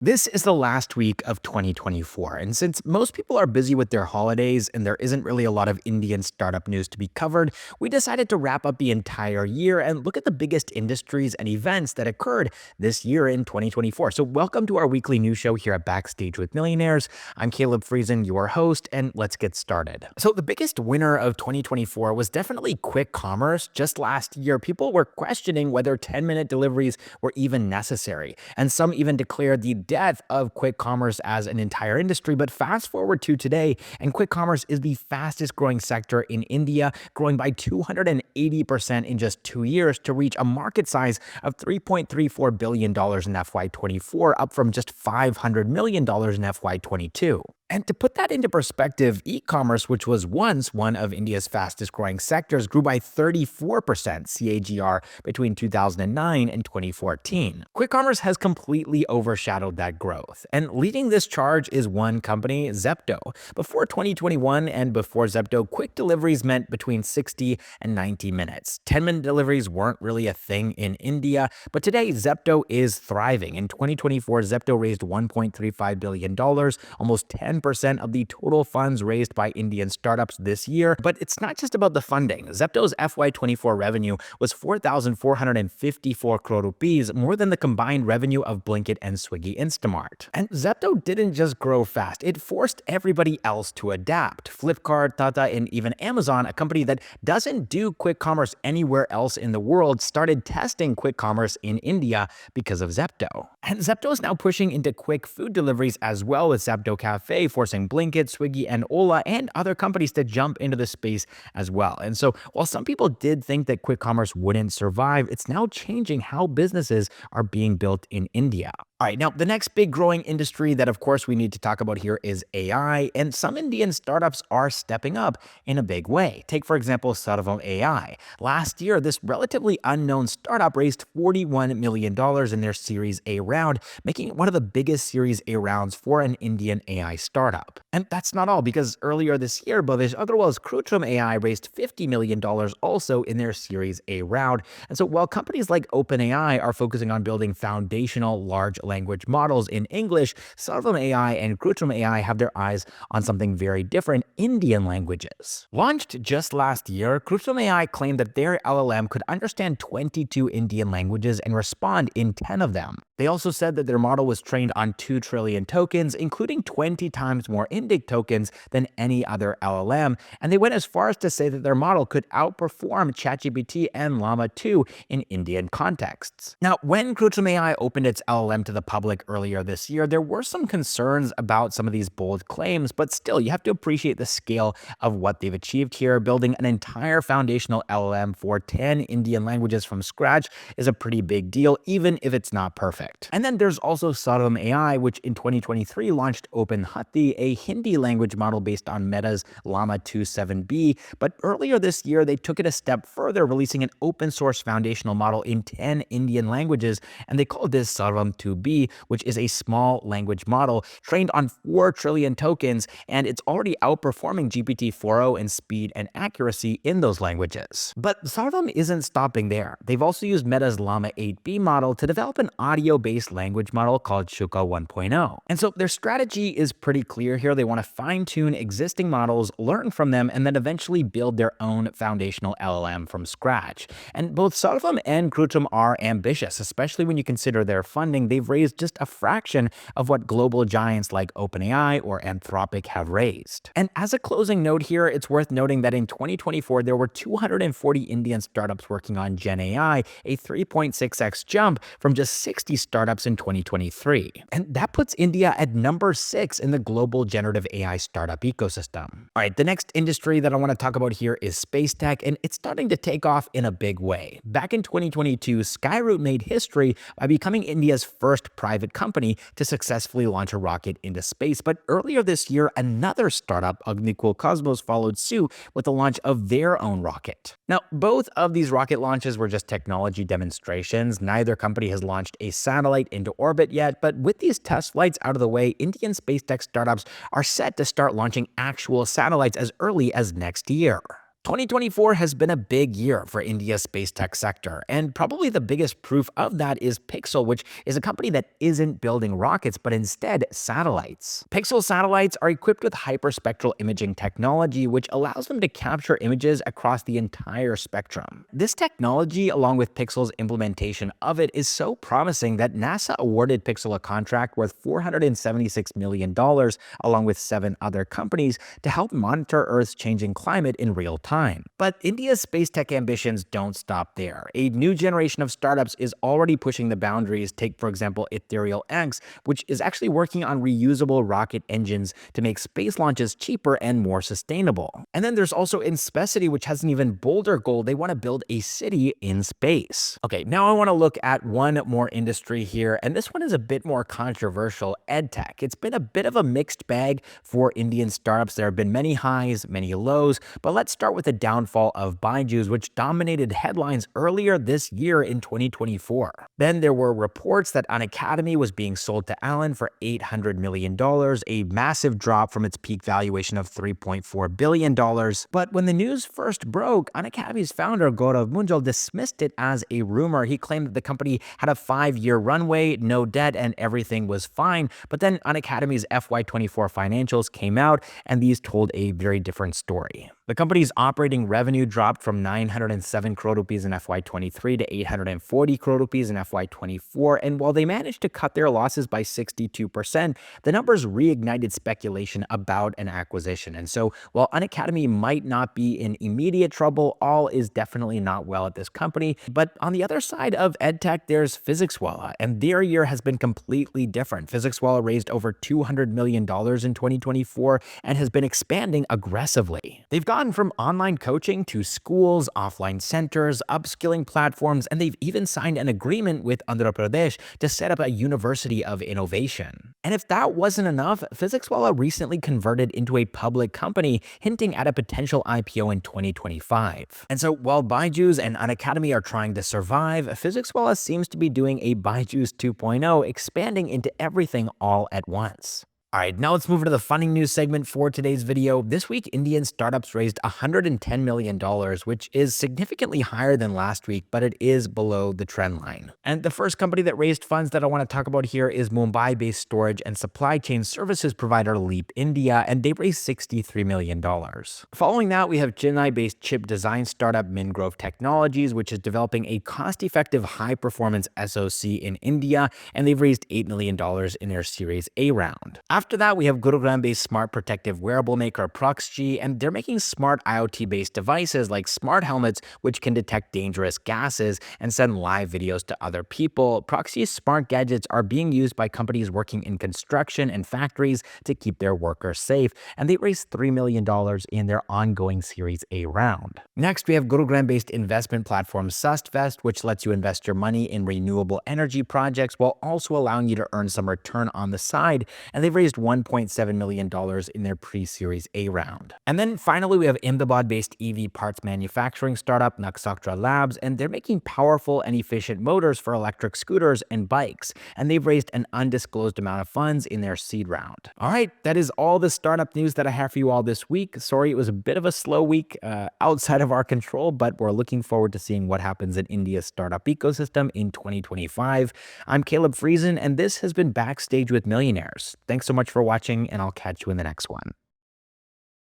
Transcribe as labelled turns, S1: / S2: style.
S1: This is the last week of 2024, and since most people are busy with their holidays and there isn't really a lot of Indian startup news to be covered, we decided to wrap up the entire year and look at the biggest industries and events that occurred this year in 2024. So welcome to our weekly news show here at Backstage with Millionaires. I'm Caleb Friesen, your host, and let's get started. So the biggest winner of 2024 was definitely quick commerce. Just last year, people were questioning whether 10-minute deliveries were even necessary, and some even declared the death of quick commerce as an entire industry. But fast forward to today, and quick commerce is the fastest growing sector in India, growing by 280% in just 2 years to reach a market size of $3.34 billion in FY24, up from just $500 million in FY22. And to put that into perspective, e-commerce, which was once one of India's fastest growing sectors, grew by 34% CAGR between 2009 and 2014. Quick commerce has completely overshadowed that growth. And leading this charge is one company, Zepto. Before 2021 and before Zepto, quick deliveries meant between 60 and 90 minutes. 10-minute deliveries weren't really a thing in India, but today Zepto is thriving. In 2024, Zepto raised $1.35 billion, almost 10% of the total funds raised by Indian startups this year. But it's not just about the funding. Zepto's FY24 revenue was 4,454 crore rupees, more than the combined revenue of Blinkit and Swiggy Instamart. And Zepto didn't just grow fast, it forced everybody else to adapt. Flipkart, Tata, and even Amazon, a company that doesn't do quick commerce anywhere else in the world, started testing quick commerce in India because of Zepto. And Zepto is now pushing into quick food deliveries as well, with Zepto Cafe forcing Blinkit, Swiggy, and Ola and other companies to jump into the space as well. And so while some people did think that quick commerce wouldn't survive, it's now changing how businesses are being built in India. All right, now the next big growing industry that of course we need to talk about here is AI, and some Indian startups are stepping up in a big way. Take for example Sarvam AI. Last year, this relatively unknown startup raised $41 million in their Series A round, making it one of the biggest Series A rounds for an Indian AI startup. And that's not all, because earlier this year, Bhavish Aggarwal's Krutrim AI raised $50 million also in their Series A round. And so while companies like OpenAI are focusing on building foundational large language models in English, Sarvam AI and Krutrim AI have their eyes on something very different: Indian languages. Launched just last year, Krutrim AI claimed that their LLM could understand 22 Indian languages and respond in 10 of them. They also said that their model was trained on 2 trillion tokens, including 20 times more Indic tokens than any other LLM, and they went as far as to say that their model could outperform ChatGPT and Llama 2 in Indian contexts. Now, when Krutrim AI opened its LLM to the public earlier this year, there were some concerns about some of these bold claims, but still, you have to appreciate the scale of what they've achieved here. Building an entire foundational LLM for 10 Indian languages from scratch is a pretty big deal, even if it's not perfect. And then there's also Sarvam AI, which in 2023 launched OpenHathi, a Hindi language model based on Meta's Llama 2 7B. But earlier this year, they took it a step further, releasing an open source foundational model in 10 Indian languages, and they called this Sarvam 2B, which is a small language model trained on 4 trillion tokens, and it's already outperforming GPT-4o in speed and accuracy in those languages. But Sarvam isn't stopping there. They've also used Meta's Llama 8B model to develop an audio-based language model called Shuka 1.0. And so their strategy is pretty clear here. They want to fine-tune existing models, learn from them, and then eventually build their own foundational LLM from scratch. And both Sarvam and Krutrim are ambitious, especially when you consider their funding. They've raised just a fraction of what global giants like OpenAI or Anthropic have raised. And as a closing note here, it's worth noting that in 2024, there were 240 Indian startups working on GenAI, a 3.6x jump from just 60 startups in 2023. And that puts India at number 6 in the global generative AI startup ecosystem. All right, the next industry that I want to talk about here is Spacetech, and it's starting to take off in a big way. Back in 2022, Skyroot made history by becoming India's first private company to successfully launch a rocket into space. But earlier this year, another startup, Agnikul Cosmos, followed suit with the launch of their own rocket. Now, both of these rocket launches were just technology demonstrations. Neither company has launched a satellite into orbit yet, but with these test flights out of the way, Indian space tech startups are set to start launching actual satellites as early as next year. 2024 has been a big year for India's space tech sector, and probably the biggest proof of that is Pixel, which is a company that isn't building rockets, but instead satellites. Pixel satellites are equipped with hyperspectral imaging technology, which allows them to capture images across the entire spectrum. This technology, along with Pixel's implementation of it, is so promising that NASA awarded Pixel a contract worth $476 million, along with 7 other companies, to help monitor Earth's changing climate in real time. But India's space tech ambitions don't stop there. A new generation of startups is already pushing the boundaries. Take, for example, Ethereal X, which is actually working on reusable rocket engines to make space launches cheaper and more sustainable. And then there's also Inspecity, which has an even bolder goal. They want to build a city in space. Okay, now I want to look at one more industry here, and this one is a bit more controversial, Edtech. It's been a bit of a mixed bag for Indian startups. There have been many highs, many lows, but let's start with the downfall of Byju's, which dominated headlines earlier this year in 2024. Then there were reports that Unacademy was being sold to Allen for $800 million, a massive drop from its peak valuation of $3.4 billion. But when the news first broke, Unacademy's founder, Gaurav Munjal, dismissed it as a rumor. He claimed that the company had a 5-year runway, no debt, and everything was fine. But then Unacademy's FY24 financials came out, and these told a very different story. The company's operating revenue dropped from 907 crore rupees in FY23 to 840 crore rupees in FY24, and while they managed to cut their losses by 62%, the numbers reignited speculation about an acquisition. And so while Unacademy might not be in immediate trouble, all is definitely not well at this company. But on the other side of EdTech, there's PhysicsWallah, and their year has been completely different. PhysicsWallah raised over $200 million in 2024 and has been expanding aggressively. They've gone from online coaching to schools, offline centers, upskilling platforms, and they've even signed an agreement with Andhra Pradesh to set up a university of innovation. And if that wasn't enough, PhysicsWallah recently converted into a public company, hinting at a potential IPO in 2025. And so while Byju's and Unacademy are trying to survive, PhysicsWallah seems to be doing a Byju's 2.0, expanding into everything all at once. Alright, now let's move into the funding news segment for today's video. This week, Indian startups raised $110 million, which is significantly higher than last week, but it is below the trend line. And the first company that raised funds that I want to talk about here is Mumbai-based storage and supply chain services provider Leap India, and they raised $63 million. Following that, we have Chennai-based chip design startup Mingrove Technologies, which is developing a cost-effective, high-performance SoC in India, and they've raised $8 million in their Series A round. After that, we have Gurugram-based smart protective wearable maker Proxgy, and they're making smart IoT-based devices like smart helmets, which can detect dangerous gases and send live videos to other people. Proxy's smart gadgets are being used by companies working in construction and factories to keep their workers safe, and they raised $3 million in their ongoing Series A round. Next, we have Gurugram-based investment platform Sustvest, which lets you invest your money in renewable energy projects while also allowing you to earn some return on the side, and they've raised $1.7 million in their pre-Series A round. And then finally, we have Ahmedabad-based EV parts manufacturing startup Naksatra Labs, and they're making powerful and efficient motors for electric scooters and bikes, and they've raised an undisclosed amount of funds in their seed round. All right, that is all the startup news that I have for you all this week. Sorry, it was a bit of a slow week outside of our control, but we're looking forward to seeing what happens in India's startup ecosystem in 2025. I'm Caleb Friesen, and this has been Backstage with Millionaires. Thanks so much for watching, and I'll catch you in the next one.